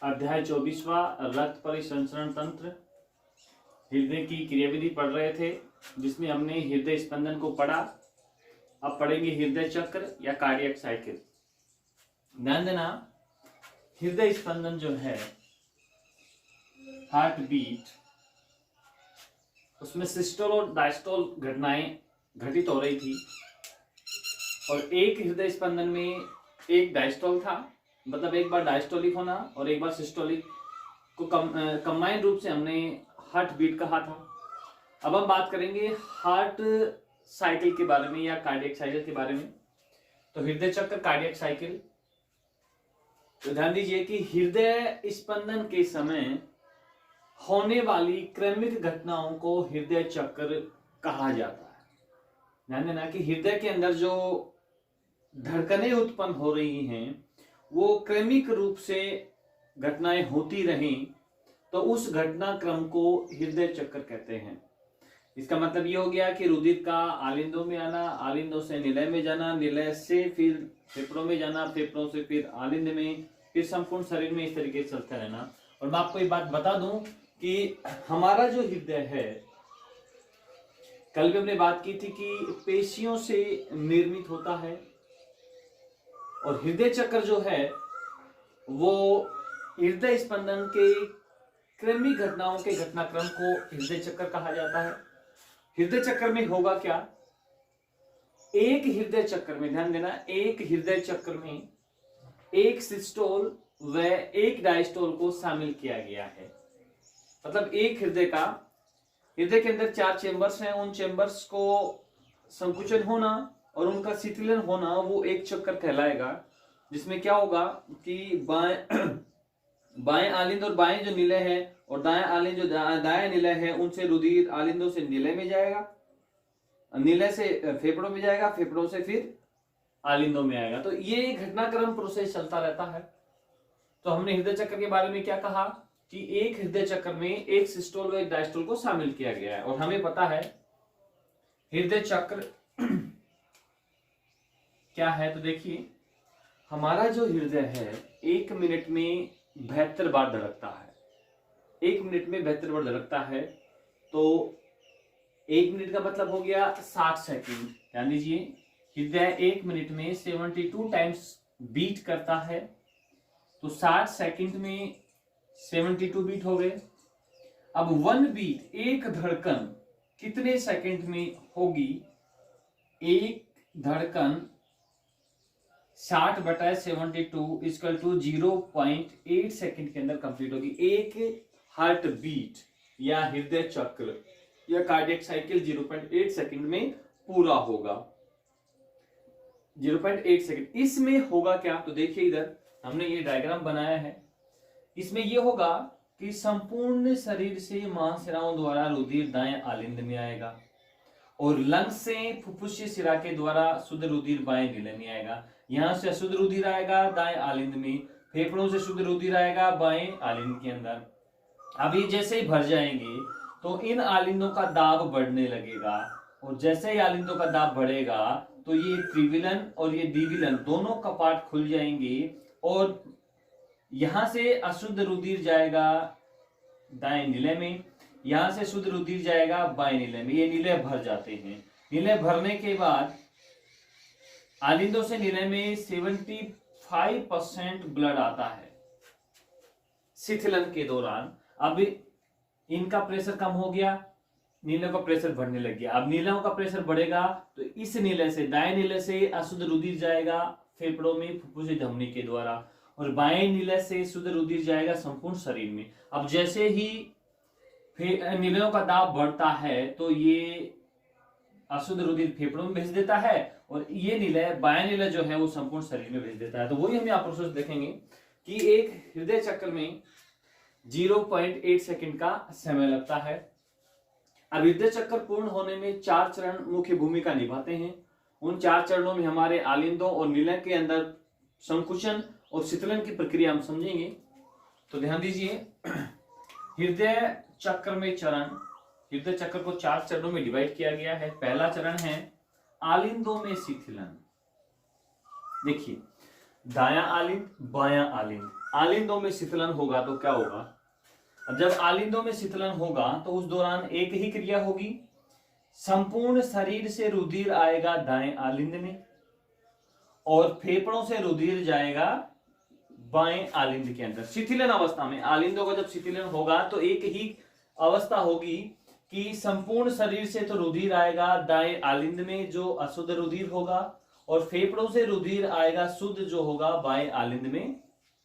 अध्याय 24वां रक्त परिसंचरण तंत्र, हृदय की क्रियाविधि पढ़ रहे थे, जिसमें हमने हृदय स्पंदन को पढ़ा। अब पढ़ेंगे हृदय चक्र या कार्डियक साइकिल। ध्यान देना, हृदय स्पंदन जो है, हार्ट बीट, उसमें सिस्टोल और डायस्टोल घटनाएं घटित हो रही थी और एक हृदय स्पंदन में एक डायस्टोल था, मतलब एक बार डायस्टोलिक होना और एक बार सिस्टोलिक को कंबाइंड रूप से हमने हार्ट बीट कहा था। अब हम बात करेंगे हार्ट साइकिल के बारे में या कार्डियक साइकिल के बारे में। तो हृदय चक्र, कार्डियक साइकिल। तो ध्यान दीजिए कि हृदय स्पंदन के समय होने वाली क्रमिक घटनाओं को हृदय चक्र कहा जाता है। ध्यान देना कि हृदय के अंदर जो धड़कनें उत्पन्न हो रही हैं वो क्रमिक रूप से घटनाएं होती रहें तो उस घटनाक्रम को हृदय चक्र कहते हैं। इसका मतलब ये हो गया कि रुधिर का आलिंदों में आना, आलिंदों से निलय में जाना, निलय से फिर फेफड़ों में जाना, फेफड़ों से फिर आलिंद में, फिर संपूर्ण शरीर में इस तरीके से चलता रहना। और मैं आपको एक बात बता दूं कि हमारा जो हृदय है, कल भी हमने बात की थी कि पेशियों से निर्मित होता है और हृदय चक्र जो है वो हृदय स्पंदन के क्रमिक घटनाओं के घटनाक्रम को हृदय चक्र कहा जाता है। हृदय चक्र में होगा क्या, एक हृदय चक्र में, ध्यान देना, एक हृदय चक्र में एक सिस्टोल व एक डायस्टोल को शामिल किया गया है। मतलब एक हृदय के अंदर 4 चेंबर्स हैं, उन चेंबर्स को संकुचन होना और उनका शिथिलन होना वो एक चक्र कहलाएगा, जिसमें क्या होगा कि बाएं आलिंद और बाएं जो निलय है और दाएं आलिंद जो दाएं निलय है, उनसे रुधिर आलिंदों से निलय में जाएगा, निलय से फेफड़ों में जाएगा, फेफड़ों से फिर आलिंदों में आएगा। तो ये घटनाक्रम प्रोसेस चलता रहता है। तो हमने हृदय चक्र के बारे में क्या कहा कि एक हृदय चक्र में एक सिस्टोल व एक डायस्टोल को शामिल किया गया है। और हमें पता है हृदय चक्र क्या है। तो देखिए, हमारा जो हृदय है 1 मिनट में 72 बार धड़कता है। 1 मिनट में 72 बार धड़कता है। तो 1 मिनट का मतलब हो गया 60 सेकंड। ध्यान दीजिए, हृदय 1 मिनट में 72 टाइम्स बीट करता है। तो 60 सेकंड में 72 बीट हो गए। अब 1 बीट, एक धड़कन कितने सेकंड में होगी? एक धड़कन 60/72 इक्वल टू 0.8 सेकंड के अंदर कंप्लीट होगी। एक हार्ट बीट या हृदय चक्र या कार्डियक साइकिल 0.8 सेकंड में पूरा होगा। 0.8 सेकंड। इसमें होगा क्या? तो देखिए, इधर हमने ये डायग्राम बनाया है। इसमें ये होगा कि संपूर्ण शरीर से महाशिराओं द्वारा रुधिर दाएं आलिंद में आएगा और लंग्स से फुफ्फुसीय शिरा के द्वारा शुद्ध रुधिर बाएं निलय में आएगा। यहां से अशुद्ध रुधिर आएगा दाएं आलिंद में, फेफड़ों से शुद्ध रुधिर आएगा बाएं आलिंद के अंदर। अब ये जैसे ही भर जाएंगे तो इन आलिंदों का दाब बढ़ने लगेगा और जैसे ही आलिंदों का दाब बढ़ेगा तो ये त्रिविलन और ये द्विविलन दोनों कपाट खुल जाएंगे और यहां से अशुद्ध रुधिर जाएगा दाएं निलय में, यहां से शुद्ध रुधिर जाएगा बाएं निलय में। ये निलय भर जाते हैं। निलय भरने के बाद आलिंदों से निलय में 75% ब्लड आता है शिथिलन के दौरान। अब इनका प्रेशर कम हो गया, नीलों का प्रेशर बढ़ने लग गया। अब नीलों का प्रेशर बढ़ेगा तो इस नीले से, दाएं नीले से अशुद्ध रुधिर जाएगा फेफड़ों में फुफ्फुसी धमनी के द्वारा और बाएं नीले से शुद्ध रुधिर जाएगा संपूर्ण शरीर में। अब जैसे ही नीलों का दाब बढ़ता है तो ये अशुद्ध रुधिर फेफड़ों में भेज देता है और ये निलय, बायां निलय जो है वो संपूर्ण शरीर में भेज देता है। तो वही हम यहाँ प्रोसेस देखेंगे कि एक हृदय चक्र में 0.8 सेकंड का समय लगता है। अब हृदय चक्र पूर्ण होने में 4 चरण मुख्य भूमिका निभाते हैं। उन 4 चरणों में हमारे आलिंदों और निलय के अंदर संकुचन और शिथिलन की प्रक्रिया हम समझेंगे। तो ध्यान दीजिए, हृदय चक्र में चरण, हृदय चक्र को 4 चरणों में डिवाइड किया गया है। पहला चरण है आलिंदों में शिथिलन। देखिए, दायां आलिंद, बायां आलिंद, आलिंदों में शीतलन होगा तो क्या होगा? अब जब आलिंदों में शीतलन होगा तो उस दौरान एक ही क्रिया होगी, संपूर्ण शरीर से रुधिर आएगा दाएं आलिंद में और फेफड़ों से रुधिर जाएगा बाएं आलिंद के अंदर। शिथिलन अवस्था में आलिंदों का जब शिथिलन होगा तो एक ही अवस्था होगी कि संपूर्ण शरीर से तो रुधिर आएगा दाएं आलिंद में जो अशुद्ध रुधिर होगा, और फेफड़ों से रुधिर आएगा शुद्ध जो होगा बाएं आलिंद में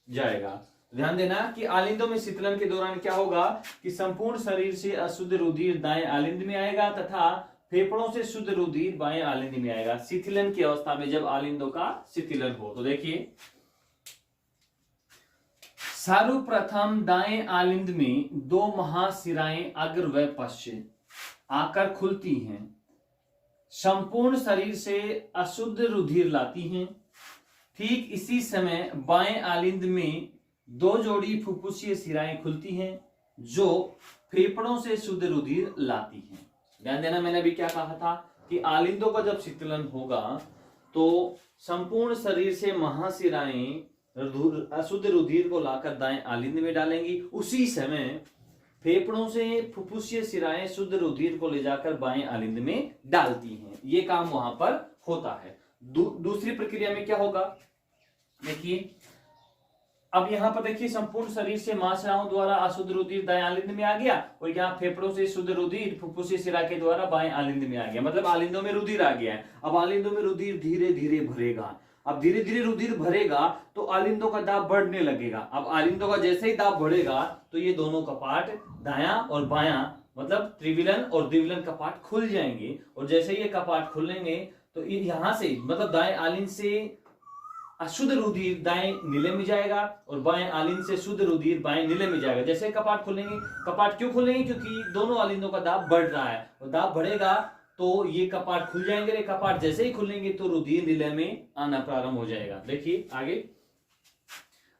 जाएगा। ध्यान देना कि आलिंदों में शीतलन के दौरान क्या होगा कि संपूर्ण शरीर से अशुद्ध रुधिर दाएं आलिंद में आएगा तथा फेफड़ों से शुद्ध रुधिर बाएं आलिंद में आएगा शिथिलन की अवस्था में, जब आलिंदों का शिथिलन हो। तो देखिए, सर्वप्रथम दाएं आलिंद में दो महाशिराएं अग्र व पश्चिम आकर खुलती हैं, संपूर्ण शरीर से अशुद्ध रुधिर लाती हैं। ठीक इसी समय बाएं आलिंद में दो जोड़ी फुफ्फुसीय शिराएं खुलती हैं जो फेफड़ों से शुद्ध रुधिर लाती हैं। ध्यान देना, मैंने अभी क्या कहा था कि आलिंदों का जब शीतलन होगा तो संपूर्ण शरीर से महाशिराएं अशुद्ध रुधिर को लाकर दाएं आलिंद में डालेंगी, उसी समय फेफड़ों से फुफ्फुसीय शिराएं शुद्ध रुधिर को ले जाकर बाएं आलिंद में डालती हैं। ये काम वहां पर होता है। दूसरी प्रक्रिया में क्या होगा, देखिए अब यहां पर देखिए, संपूर्ण शरीर से महाशिराओं द्वारा अशुद्ध रुधिर दाएं आलिंद में आ गया और यहाँ फेफड़ों से शुद्ध रुधिर फुफ्फुसीय शिरा के द्वारा बाएं आलिंद में आ गया, मतलब आलिंदों में रुधिर आ गया है। अब आलिंदों में रुधिर धीरे धीरे भरेगा। अब धीरे धीरे रुधिर भरेगा तो आलिंदों का दाब बढ़ने लगेगा। अब आलिंदों का जैसे ही दाब बढ़ेगा तो ये दोनों कपाट दायां और बायां, मतलब त्रिविलन और द्विविलन कपाट खुल जाएंगे, और जैसे ये कपाट खुलेंगे तो यहां से मतलब दाएं आलिंद से अशुद्ध रुधिर दाएं नीले में जाएगा और बाएं आलिंद से शुद्ध रुधिर बाएं नीले में जाएगा। जैसे कपाट खुलेंगे, कपाट क्यों खुलेंगे? क्योंकि दोनों आलिंदों का दाब बढ़ रहा है, और दाब बढ़ेगा तो ये कपाट खुल जाएंगे। ये कपाट जैसे ही खुलेंगे तो रुधिर नीले में आना प्रारंभ हो जाएगा। देखिए आगे,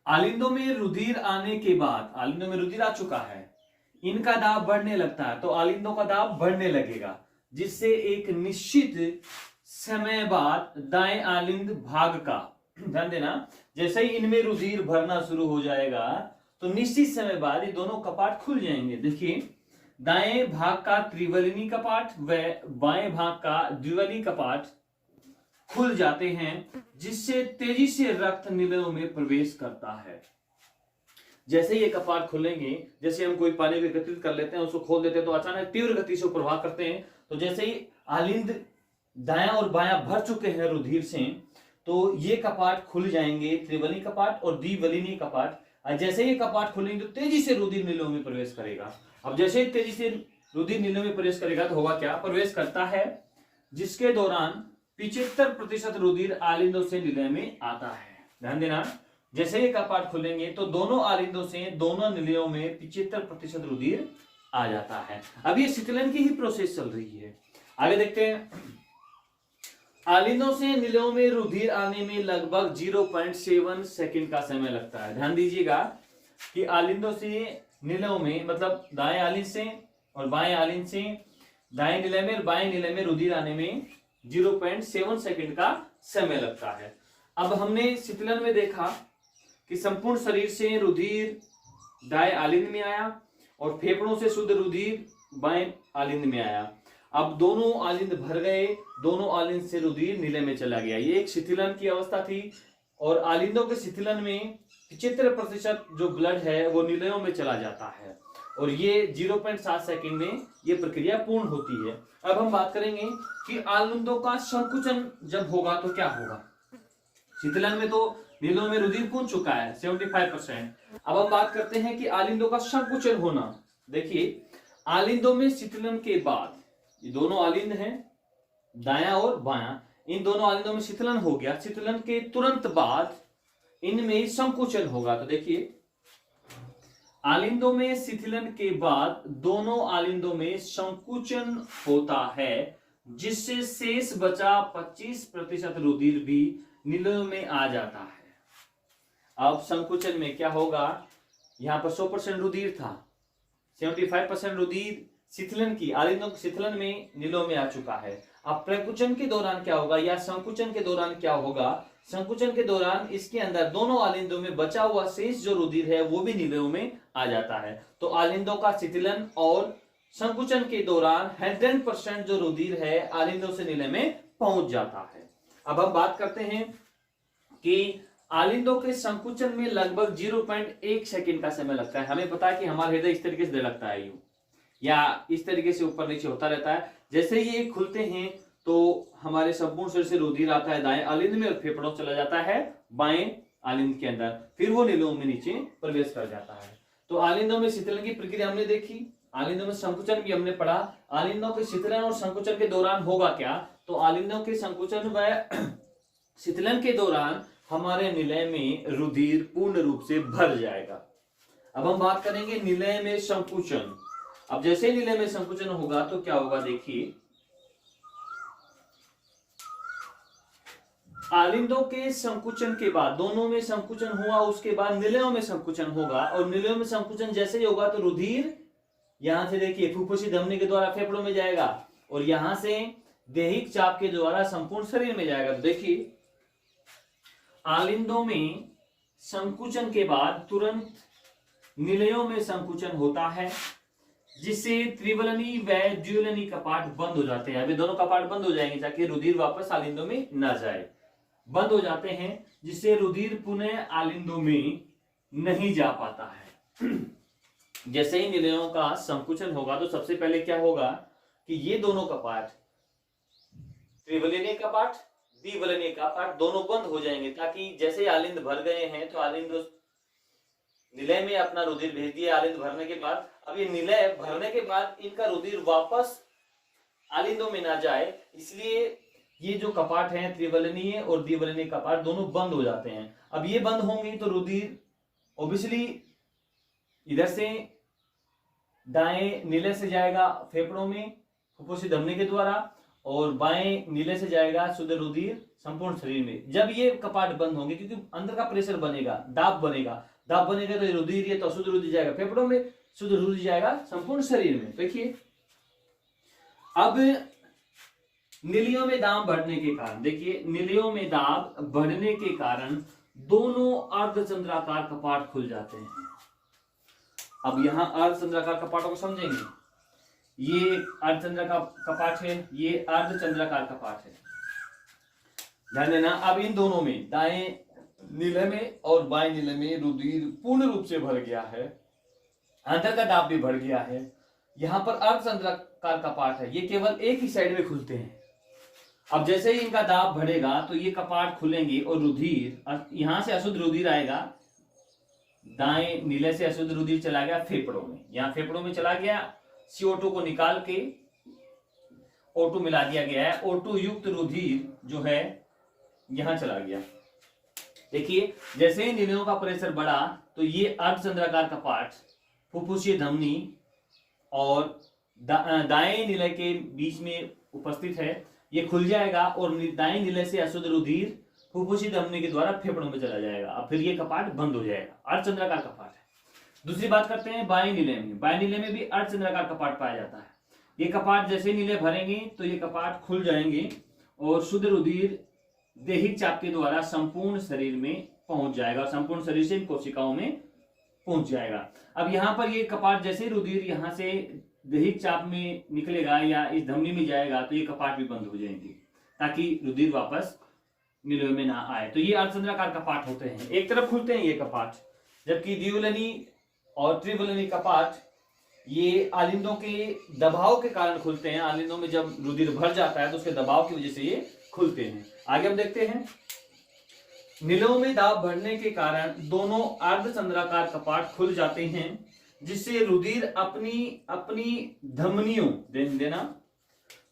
आलिंदों में रुधिर आने के बाद, आलिंदों में रुधिर आ चुका है, इनका दाब बढ़ने लगता है तो आलिंदों का दाब बढ़ने लगेगा, जिससे एक निश्चित समय बाद दाएं आलिंद भाग का, ध्यान देना, जैसे ही इनमें रुधिर भरना शुरू हो जाएगा तो निश्चित समय बाद ये दोनों कपाट खुल जाएंगे। देखिए, दाएं भाग का त्रिवलिनी कपाट व बाएं भाग का द्विवली कपाट खुल जाते हैं, जिससे तेजी से रक्त नीलों में प्रवेश करता है। जैसे ये कपाट खुलेंगे, जैसे हम कोई पानी को एकत्रित कर लेते हैं, उसको खोल देते हैं तो अचानक तीव्र गति से प्रवाह करते हैं। तो जैसे ही आलिंद दायां और बायां भर चुके हैं रुधिर से, तो ये कपाट खुल जाएंगे, त्रिवली कपाट और द्विवलिनी कपाट। जैसे ये कपाट खुलेंगे तो तेजी से रुधिर नीलों में प्रवेश करेगा। अब जैसे ही तेजी से रुधिर नीलों में प्रवेश करेगा तो होगा क्या, प्रवेश करता है, जिसके दौरान 75% रुधिर आलिंदों से नीले में आता है। ध्यान देना, जैसे ये कपाट खुलेंगे तो दोनों आलिंदों से दोनों नीलों में 75% रुधिर आ जाता है। अब ये शीतलन की ही प्रोसेस चल रही है। आगे देखते हैं, आलिंदों से नीलों में रुधिर आने में लगभग 0.7 सेकंड का समय लगता है। ध्यान दीजिएगा कि आलिंदों से नीलों में, मतलब दाएं आलिंद से और बाएं आलिंद से दाएं नीले में और बाएं नीले में रुधिर आने में 0.7 सेकंड का समय लगता है। अब हमने शीतलन में देखा कि संपूर्ण शरीर से रुधिर दाएं आलिंद में आया और फेफड़ों से शुद्ध रुधिर बाएं आलिंद में आया। अब दोनों आलिंद भर गए, दोनों आलिंद से रुधिर नीले में चला गया। ये एक शिथिलन की अवस्था थी, और आलिंदों के शिथिलन में 75% जो ब्लड है वो नीलों में चला जाता है, और ये 0.7 सेकंड में ये प्रक्रिया पूर्ण होती है। अब हम बात करेंगे कि आलिंदों का संकुचन जब होगा तो क्या होगा। शिथिलन में तो नीलों में रुधिर पहुंच चुका है 75%। अब हम बात करते हैं कि आलिंदों का संकुचन होना। देखिए, आलिंदों में शिथिलन के बाद, ये दोनों आलिंद हैं दायां और बायां, इन दोनों आलिंदों में शीतलन हो गया। शीतलन के तुरंत बाद इनमें संकुचन होगा। तो देखिए, आलिंदों में शीतलन के बाद दोनों आलिंदों में संकुचन होता है, जिससे शेष बचा 25% रुधिर भी नीलों में आ जाता है। अब संकुचन में क्या होगा, यहां पर 100% रुधिर था, 75% रुधिर शीतलन की, आलिंदों के शीतलन में नीलों में आ चुका है। अब प्रकुचन के दौरान क्या होगा या संकुचन के दौरान क्या होगा संकुचन के दौरान इसके अंदर दोनों आलिंदों में बचा हुआ शेष जो रुधिर है वो भी निलयों में आ जाता है। तो आलिंदों का शिथिलन और संकुचन के दौरान 100% जो रुधिर है आलिंदों से निलय में पहुंच जाता है। अब हम बात करते हैं कि आलिंदों के संकुचन में लगभग 0.1 सेकंड का समय लगता है। हमें पता है कि हमारा हृदय इस तरीके से धड़कता है यूं या इस तरीके से ऊपर नीचे होता रहता है। जैसे ही ये खुलते हैं तो हमारे संपूर्ण शरीर से रुधिर आता है दाएं आलिंद में और फेफड़ों चला जाता है बाएं आलिंद के अंदर, फिर वो निलयों में नीचे प्रवेश कर जाता है। तो आलिंदों में शीतलन की प्रक्रिया हमने देखी, आलिंदों में संकुचन भी हमने पढ़ा। आलिंदों के शीतलन और संकुचन के दौरान होगा क्या, तो आलिंदों के संकुचन व शीतलन के दौरान हमारे निलय में रुधिर पूर्ण रूप से भर जाएगा। अब हम बात करेंगे निलय में संकुचन। अब जैसे निलय में संकुचन होगा तो क्या होगा, देखिए आलिंदों के संकुचन के बाद, दोनों में संकुचन हुआ उसके बाद निलयों में संकुचन होगा, और निलयों में संकुचन जैसे ही होगा तो रुधिर यहां से देखिए फुफ्फुसी धमनी के द्वारा फेफड़ों में जाएगा और यहां से देहिक चाप के द्वारा संपूर्ण शरीर में जाएगा। तो देखिए आलिंदों में संकुचन के बाद तुरंत निलयों में संकुचन होता है, जिससे त्रिवलनी व द्विवलनी कपाट बंद हो जाते हैं। अभी दोनों कपाट बंद हो जाएंगे ताकि रुधिर वापस आलिंदों में न जाए, बंद हो जाते हैं, जिससे रुधिर पुनः आलिंदों में नहीं जा पाता है। जैसे ही निलयों का संकुचन होगा तो सबसे पहले क्या होगा कि ये दोनों कपाट, त्रिवलनीय कपाट द्विवलनीय कपाट, दोनों बंद हो जाएंगे, ताकि जैसे आलिंद भर गए हैं तो आलिंद निलय में अपना रुधिर भेज दिया आलिंद भरने के बाद। अब ये निलय भरने के बाद इनका रुधिर वापस आलिंदों में ना जाए, इसलिए ये जो कपाट हैं त्रिवलनीय और द्विवलनीय कपाट दोनों बंद हो जाते हैं। अब ये बंद होंगे तो रुधिर ऑब्वियसली इधर से दाएं निलय से जाएगा फेफड़ों में फुफ्फुसी धमनी के द्वारा, और बाएं निलय से जाएगा शुद्ध रुधिर संपूर्ण शरीर में। जब ये कपाट बंद होंगे, क्योंकि अंदर का प्रेशर बनेगा, दाब बनेगा तो ये रुधिर, ये तो अशुद्ध रुधिर जाएगा फेफड़ों में, शुद्ध रुधिर जाएगा संपूर्ण शरीर में। देखिए अब निलियों में दाब बढ़ने के कारण, देखिए निलियों में दाब बढ़ने के कारण दोनों अर्धचंद्राकार कपाट खुल जाते हैं। अब यहां अर्धचंद्राकार कपाटों को समझेंगे, ये अर्धचंद्राकार कपाट है, ये अर्धचंद्राकार कपाट है, ध्यान देना। अब इन दोनों में दाएं निलय में और बाएं निलय में रुधिर पूर्ण रूप से भर गया है, अंदर का दाब भी बढ़ गया है। यहां पर अर्धचंद्राकार कपाट है, ये केवल एक ही साइड में खुलते हैं। अब जैसे ही इनका दाब बढ़ेगा तो ये कपाट खुलेंगे और रुधिर, यहां से अशुद्ध रुधिर आएगा, दाएं निलय से अशुद्ध रुधिर चला गया फेफड़ों में, यहां फेफड़ों में चला गया, CO2 को निकाल के O2 मिला दिया गया है, O2 युक्त रुधिर जो है यहां चला गया। देखिए जैसे ही निलयों का प्रेशर बढ़ा तो ये अर्धचंद्राकार कपाट फुफ्फुसीय धमनी और दाएं निलय के बीच में उपस्थित है, ये खुल जाएगा और दाएं निलय से अशुद्ध रुधिर फुफ्फुसीय धमनी के द्वारा फेफड़ों में चला जाएगा। अब फिर ये कपाट बंद हो जाएगा, अर्धचंद्राकार कपाट है। दूसरी बात करते हैं बाएं निलय में। बाएं निलय में भी अर्धचंद्राकार कपाट पाया जाता है। ये कपाट जैसे निलय भरेंगे तो ये कपाट खुल जाएंगे और शुद्ध रुधिर देहिक चाप के द्वारा संपूर्ण शरीर में पहुंच जाएगा, संपूर्ण शरीर से इन कोशिकाओं में पहुंच जाएगा। अब यहाँ पर ये कपाट जैसे रुधिर यहाँ से देहिक चाप में निकलेगा या इस धमनी में जाएगा तो ये कपाट भी बंद हो जाएंगे, ताकि रुधिर वापस निलयों में ना आए। तो ये अर्धचंद्राकार कपाट होते हैं, एक तरफ खुलते हैं ये कपाट, जबकि द्विवलनी और त्रिवलनी कपाट ये आलिंदों के दबाव के कारण खुलते हैं। आलिंदों में जब रुधिर भर जाता है तो उसके दबाव की वजह से ये खुलते हैं। आगे हम देखते हैं, निलयों में दाब बढ़ने के कारण दोनों अर्धचंद्राकार कपाट खुल जाते हैं, जिससे रुधिर अपनी धमनियों देना।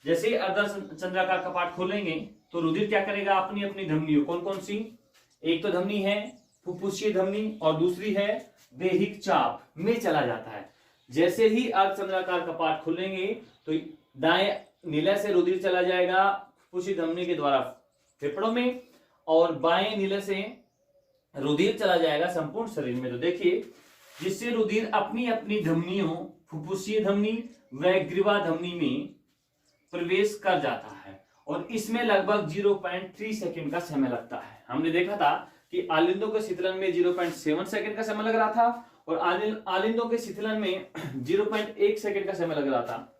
जैसे अर्धचंद्राकार कपाट खोलेंगे तो रुधिर क्या करेगा, अपनी धमनियों, कौन कौन सी, एक तो धमनी है फुफ्फुसीय धमनी और दूसरी है देहिक चाप में चला जाता है। जैसे ही अर्धचंद्राकार कपाट खुलेंगे तो दाएं निलय से रुधिर चला जाएगा फुफ्फुसीय धमनी के द्वारा फेफड़ों में, और बाएं निलय से रुधिर चला जाएगा संपूर्ण शरीर में। तो देखिए जिससे रुधिर अपनी धमनियों फुफ्फुसीय धमनी व ग्रीवा धमनी में प्रवेश कर जाता है और इसमें लगभग 0.3 सेकंड का समय लगता है। हमने देखा था कि आलिंदों के शीतलन में 0.7 सेकंड का समय लग रहा था और आलिंदों के शीतलन में 0.1 सेकंड का समय लग रहा था।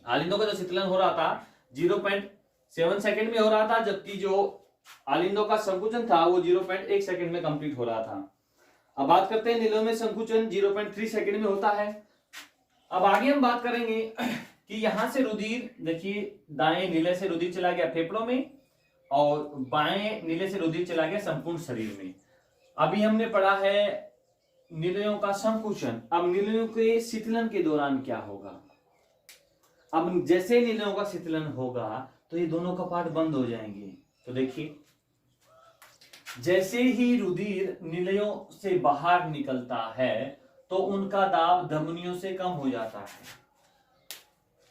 आलिंदों का जो शीतलन हो रहा था 0.7 सेकंड में हो रहा था, जबकि जो आलिंदों का संकुचन था वो 0.1 सेकंड में कंप्लीट हो रहा था। अब बात करते हैं नीलों में संकुचन 0.3 सेकंड में होता है। अब आगे हम बात करेंगे कि यहां से रुधिर, देखिए दाएं नीले से रुधिर चला गया फेफड़ों में और बाएं नीले से रुधिर चला गया संपूर्ण शरीर में। अभी हमने पढ़ा है नीलियों का संकुचन। अब नीलियों के शीतलन के दौरान क्या होगा? अब जैसे नीलियों का शीतलन होगा तो ये दोनों कपाट बंद हो जाएंगे। तो देखिए जैसे ही रुधिर नीलियों से बाहर निकलता है तो उनका दाब धमनियों से कम हो जाता है।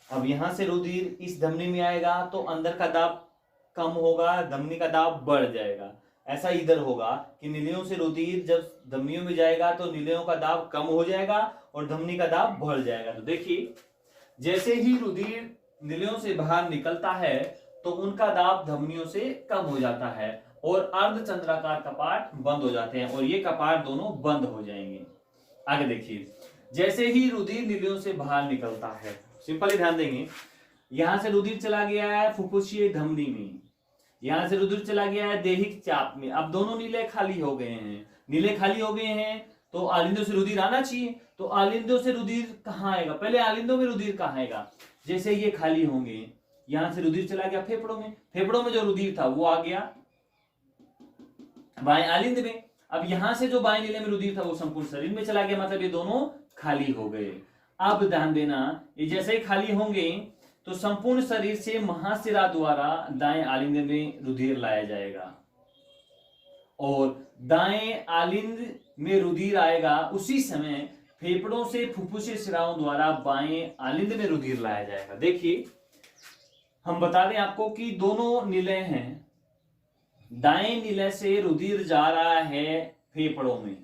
अब यहां से रुधिर इस धमनी में आएगा तो अंदर का दाब कम होगा, धमनी का दाब बढ़ जाएगा। ऐसा इधर होगा कि नीलियों से रुधिर जब धमनियों में जाएगा तो नीलियों का दाब कम हो जाएगा और धमनी का दाब बढ़ जाएगा। तो देखिए जैसे ही रुधिर नीलियों से बाहर निकलता है तो उनका दाब धमनियों से कम हो जाता है और अर्धचंद्राकार कपाट बंद हो जाते हैं और ये कपाट दोनों बंद हो जाएंगे। आगे देखिए जैसे ही रुधिर नीलियों से बाहर निकलता है, सिंपली ध्यान देंगे, यहां से रुधिर चला गया है फुफ्फुसीय धमनी में, यहां से रुधिर चला गया है देहिक चाप में। अब दोनों नीले खाली हो गए हैं। नीले खाली हो गए हैं तो आलिंदों से रुधिर आना चाहिए। तो आलिंदों से रुधिर कहाँ आएगा? पहले आलिंदों में रुधिर कहाँ आएगा? जैसे ये खाली होंगे, यहां से रुधिर चला गया फेफड़ों में, फेफड़ों में जो रुधिर था वो आ गया बाएं आलिंद में। अब यहां से जो बाएं नीले में रुधिर था वो संपूर्ण शरीर में चला गया, मतलब ये दोनों खाली हो गए। अब ध्यान देना, ये जैसे ही खाली होंगे तो संपूर्ण शरीर से महाशिरा द्वारा दाएं आलिंद में रुधिर लाया जाएगा और दाएं आलिंद में रुधिर आएगा, उसी समय फेफड़ों से फुफ्फुसीय शिराओं द्वारा बाएं आलिंद में रुधिर लाया जाएगा। देखिए हम बता दें आपको कि दोनों नीले हैं, दाएं नीले से रुधिर जा रहा है फेफड़ों में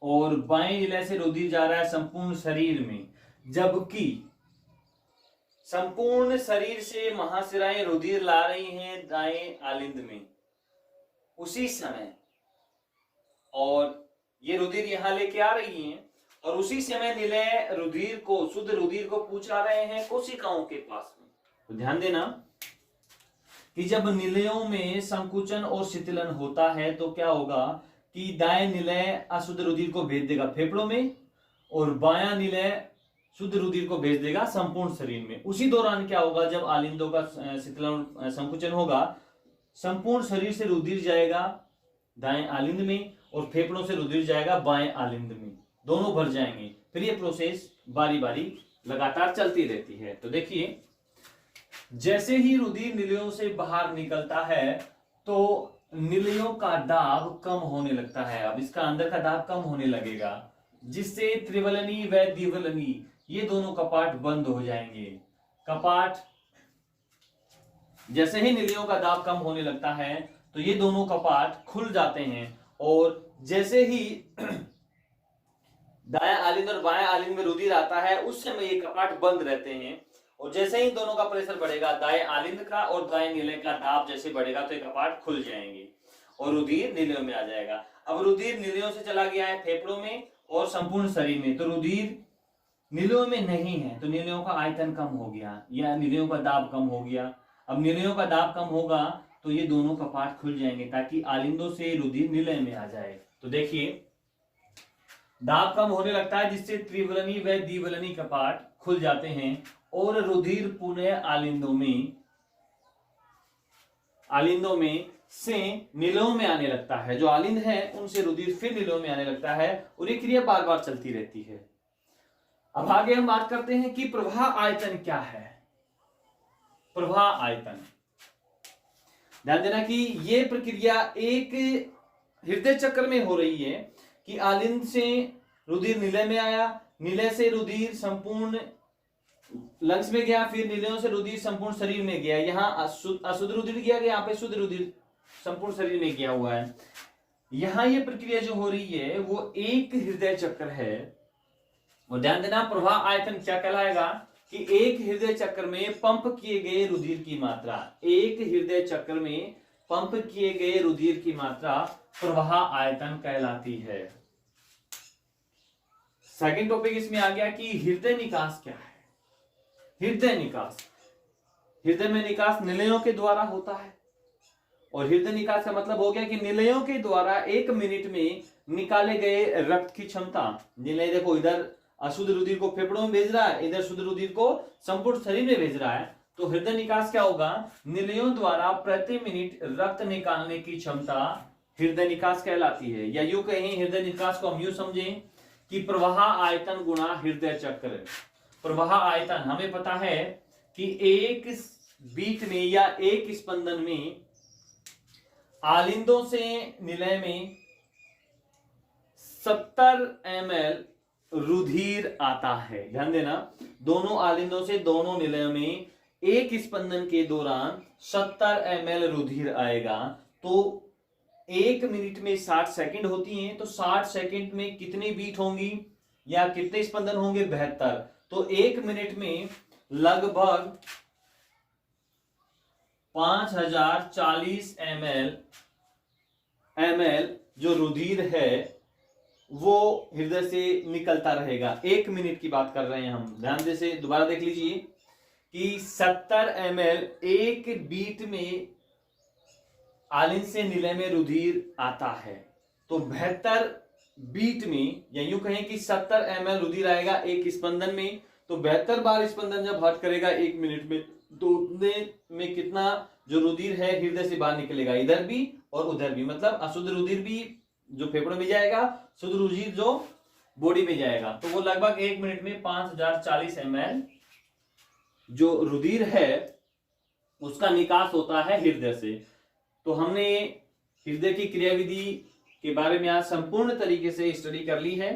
और बाएं नीले से रुधिर जा रहा है संपूर्ण शरीर में, जबकि संपूर्ण शरीर से महाशिराएं रुधिर ला रही हैं दाएं आलिंद में उसी समय, और ये रुधिर यहां लेके आ रही हैं और उसी समय नीले रुधिर को, शुद्ध रुधिर को पहुंचा रहे हैं कोशिकाओं के पास में। तो ध्यान देना कि जब नीलियों में संकुचन और शीतलन होता है तो क्या होगा कि दाएं नीले अशुद्ध रुधिर को भेज देगा फेफड़ों में और बायां नीले शुद्ध रुधिर को भेज देगा संपूर्ण शरीर में। उसी दौरान क्या होगा, जब आलिंदों का शीतलन संकुचन होगा, संपूर्ण शरीर से रुधिर जाएगा दाएं आलिंद में और फेफड़ों से रुधिर जाएगा बाएं आलिंद में, दोनों भर जाएंगे। फिर ये प्रोसेस बारी बारी लगातार चलती रहती है। तो देखिए जैसे ही रुधिर नीलियों से बाहर निकलता है तो नीलियों का दाब कम होने लगता है। अब इसका अंदर का दाब कम होने लगेगा, जिससे त्रिवलनी व द्विवलनी ये दोनों कपाट बंद हो जाएंगे। कपाट, जैसे ही नीलियों का दाब कम होने लगता है तो ये दोनों कपाट खुल जाते हैं और जैसे ही दायां आलिंद और बायां आलिंद में रुधिर आता है उस समय ये कपाट बंद रहते हैं और जैसे ही दोनों का प्रेशर बढ़ेगा, दाएं आलिंद का और दाएं नीले का दाब जैसे बढ़ेगा तो ये कपाट खुल जाएंगे और रुधिर नीलियों में आ जाएगा। अब रुधिर नीलियों से चला गया है फेफड़ों में और संपूर्ण शरीर में, तो रुधिर नीलियों में नहीं है तो नीलियों का आयतन कम हो गया या नीलियों का दाब कम हो गया। अब नीलियों का दाब कम होगा तो ये दोनों कपाट खुल जाएंगे ताकि आलिंदों से रुधिर नीले में आ जाए। तो देखिए दाब कम होने लगता है जिससे त्रिवलनी व द्विवलनी कपाट खुल जाते हैं और रुधिर पुनः आलिंदों में से नीलों में आने लगता है। जो आलिंद है उनसे रुधिर फिर नीलों में आने लगता है और ये क्रिया बार बार चलती रहती है। अब आगे हम बात करते हैं कि प्रवाह आयतन क्या है। प्रवाह आयतन, ध्यान देना कि ये प्रक्रिया एक हृदय चक्र में हो रही है कि आलिंद से रुधिर नीले में आया, नीले से रुधिर संपूर्ण लंग्स में गया, फिर नीलियों से रुधिर संपूर्ण शरीर में गया। यहाँ अशुद्ध रुधिर गया, यहाँ पे शुद्ध रुधिर संपूर्ण शरीर में गया हुआ है। यहाँ ये प्रक्रिया जो हो रही है वो एक हृदय चक्र है। और ध्यान देना प्रवाह आयतन क्या कहलाएगा? कि एक हृदय चक्र में पंप किए गए रुधिर की मात्रा, एक हृदय चक्र में पंप किए गए रुधिर की मात्रा प्रवाह आयतन कहलाती है। सेकंड टॉपिक इसमें आ गया कि हृदय निकास क्या है। हृदय निकास, हृदय में निकास निलयों के द्वारा होता है, और हृदय निकास का मतलब हो गया कि निलयों के द्वारा 1 मिनट में निकाले गए रक्त की क्षमता। निलय देखो, इधर अशुद्ध रुधिर को फेफड़ों में भेज रहा है, इधर शुद्ध रुधिर को संपूर्ण शरीर में भेज रहा है। तो हृदय निकास क्या होगा, निलयों द्वारा प्रति मिनट रक्त निकालने की क्षमता हृदय निकास कहलाती है। या यूं कहें, हृदय निकास को हम यूं समझें कि प्रवाह आयतन गुणा हृदय चक्र। प्रवाह आयतन हमें पता है कि एक बीट में या एक स्पंदन में आलिंदों से निलय में 70 ml रुधिर आता है। ध्यान देना, दोनों आलिंदों से दोनों निलयों में एक स्पंदन के दौरान 70 ml रुधिर आएगा। तो 1 मिनट में 60 सेकंड होती हैं, तो 60 सेकंड में कितनी बीट होंगी या कितने स्पंदन होंगे, 72। तो 1 मिनट में लगभग 5040 ml जो रुधिर है वो हृदय से निकलता रहेगा। 1 मिनट की बात कर रहे हैं हम, ध्यान से दोबारा देख लीजिए कि 70 ml एक बीट में आलिंद से निलय में रुधिर आता है। तो 72 बीट में, या यूं कहें कि 70 ml रुधिर आएगा एक स्पंदन में। तो 72 बार स्पंदन जब हर्ट करेगा 1 मिनट में, तो उतने में कितना जो रुधिर है हृदय से बाहर निकलेगा, इधर भी और उधर भी। मतलब अशुद्ध रुधिर भी जो फेफड़ों में जाएगा, शुद्ध रुधिर जो बॉडी में जाएगा। तो वो लगभग 1 मिनट में 5040 ml जो रुधिर है उसका निकास होता है हृदय से। तो हमने हृदय की क्रियाविधि के बारे में आज संपूर्ण तरीके से स्टडी कर ली है।